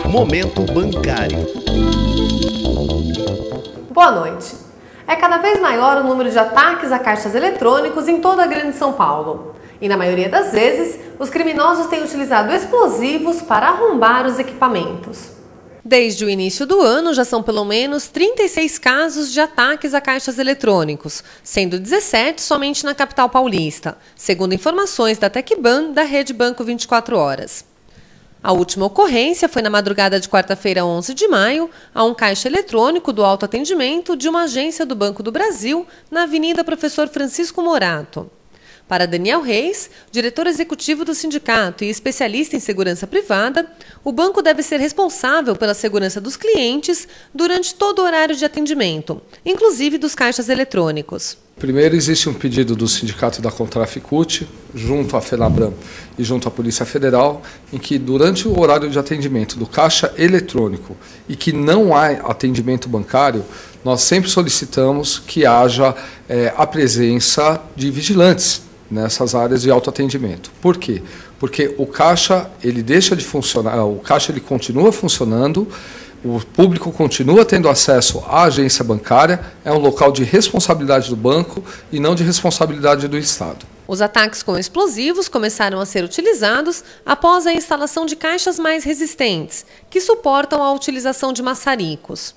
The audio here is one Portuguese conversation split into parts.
Momento bancário. Boa noite. É cada vez maior o número de ataques a caixas eletrônicos em toda a Grande São Paulo. E na maioria das vezes, os criminosos têm utilizado explosivos para arrombar os equipamentos. Desde o início do ano, já são pelo menos 36 casos de ataques a caixas eletrônicos, sendo 17 somente na capital paulista, segundo informações da Tecban, da Rede Banco 24 Horas. A última ocorrência foi na madrugada de quarta-feira, 11 de maio, a um caixa eletrônico do autoatendimento de uma agência do Banco do Brasil, na Avenida Professor Francisco Morato. Para Daniel Reis, diretor executivo do sindicato e especialista em segurança privada, o banco deve ser responsável pela segurança dos clientes durante todo o horário de atendimento, inclusive dos caixas eletrônicos. Primeiro, existe um pedido do Sindicato da Contraficute, junto à FENABRAM e junto à Polícia Federal, em que durante o horário de atendimento do caixa eletrônico e que não há atendimento bancário, nós sempre solicitamos que haja a presença de vigilantes nessas áreas de autoatendimento. Por quê? Porque o caixa ele deixa de funcionar, o caixa ele continua funcionando, o público continua tendo acesso à agência bancária, é um local de responsabilidade do banco e não de responsabilidade do Estado. Os ataques com explosivos começaram a ser utilizados após a instalação de caixas mais resistentes, que suportam a utilização de maçaricos.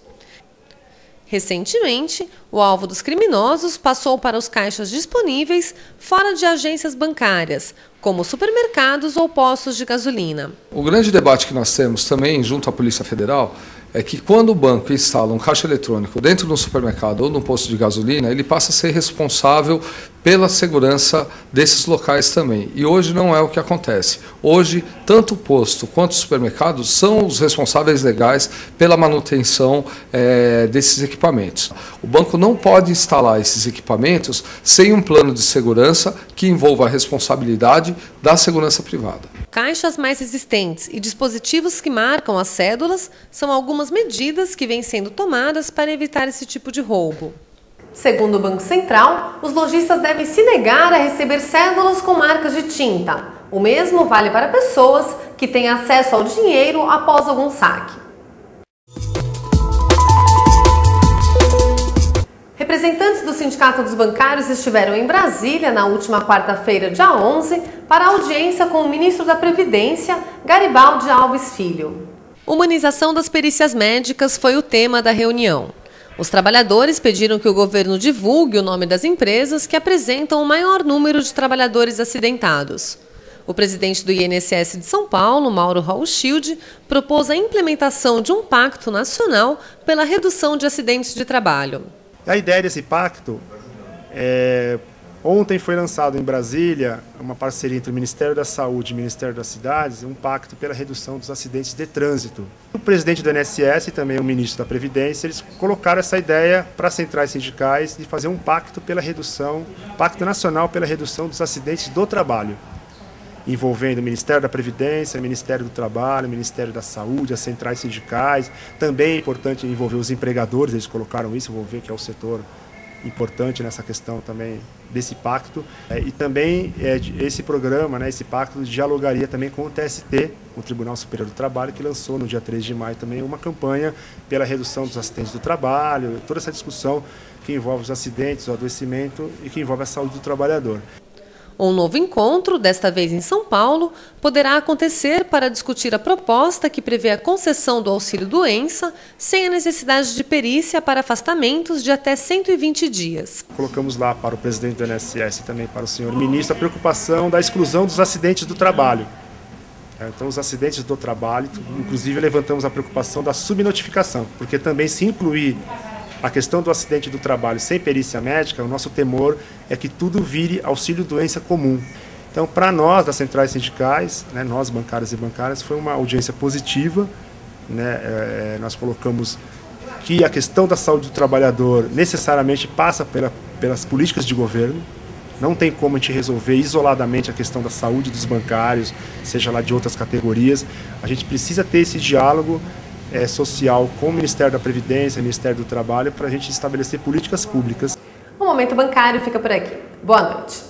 Recentemente, o alvo dos criminosos passou para os caixas disponíveis fora de agências bancárias, como supermercados ou postos de gasolina. O grande debate que nós temos também junto à Polícia Federal é que quando o banco instala um caixa eletrônico dentro de um supermercado ou num posto de gasolina, ele passa a ser responsável pela segurança desses locais também. E hoje não é o que acontece. Hoje, tanto o posto quanto o supermercado são os responsáveis legais pela manutenção desses equipamentos. O banco não pode instalar esses equipamentos sem um plano de segurança que envolva a responsabilidade da segurança privada. Caixas mais resistentes e dispositivos que marcam as cédulas são algumas medidas que vêm sendo tomadas para evitar esse tipo de roubo. Segundo o Banco Central, os lojistas devem se negar a receber cédulas com marcas de tinta. O mesmo vale para pessoas que têm acesso ao dinheiro após algum saque. Representantes do Sindicato dos Bancários estiveram em Brasília na última quarta-feira, dia 11, para audiência com o ministro da Previdência, Garibaldi Alves Filho. Humanização das perícias médicas foi o tema da reunião. Os trabalhadores pediram que o governo divulgue o nome das empresas que apresentam o maior número de trabalhadores acidentados. O presidente do INSS de São Paulo, Mauro Rauschilde, propôs a implementação de um pacto nacional pela redução de acidentes de trabalho. A ideia desse pacto ontem foi lançado em Brasília uma parceria entre o Ministério da Saúde e o Ministério das Cidades, um pacto pela redução dos acidentes de trânsito. O presidente do INSS e também o ministro da Previdência, eles colocaram essa ideia para as centrais sindicais de fazer um pacto pacto nacional pela redução dos acidentes do trabalho, envolvendo o Ministério da Previdência, o Ministério do Trabalho, o Ministério da Saúde, as centrais sindicais. Também é importante envolver os empregadores, eles colocaram isso, envolver que é o setor importante nessa questão também desse pacto. E também esse programa, esse pacto dialogaria também com o TST, o Tribunal Superior do Trabalho, que lançou no dia 3 de maio também uma campanha pela redução dos acidentes do trabalho, toda essa discussão que envolve os acidentes, o adoecimento e que envolve a saúde do trabalhador. Um novo encontro, desta vez em São Paulo, poderá acontecer para discutir a proposta que prevê a concessão do auxílio-doença sem a necessidade de perícia para afastamentos de até 120 dias. Colocamos lá para o presidente do INSS e também para o senhor ministro a preocupação da exclusão dos acidentes do trabalho. Então, os acidentes do trabalho, inclusive levantamos a preocupação da subnotificação, porque também se incluir a questão do acidente do trabalho sem perícia médica, o nosso temor é que tudo vire auxílio-doença comum. Então, para nós, das centrais sindicais, nós bancários e bancárias, foi uma audiência positiva. Nós colocamos que a questão da saúde do trabalhador necessariamente passa pelas políticas de governo. Não tem como a gente resolver isoladamente a questão da saúde dos bancários, seja lá de outras categorias. A gente precisa ter esse diálogo social com o Ministério da Previdência, Ministério do Trabalho, para a gente estabelecer políticas públicas. O Momento Bancário fica por aqui. Boa noite.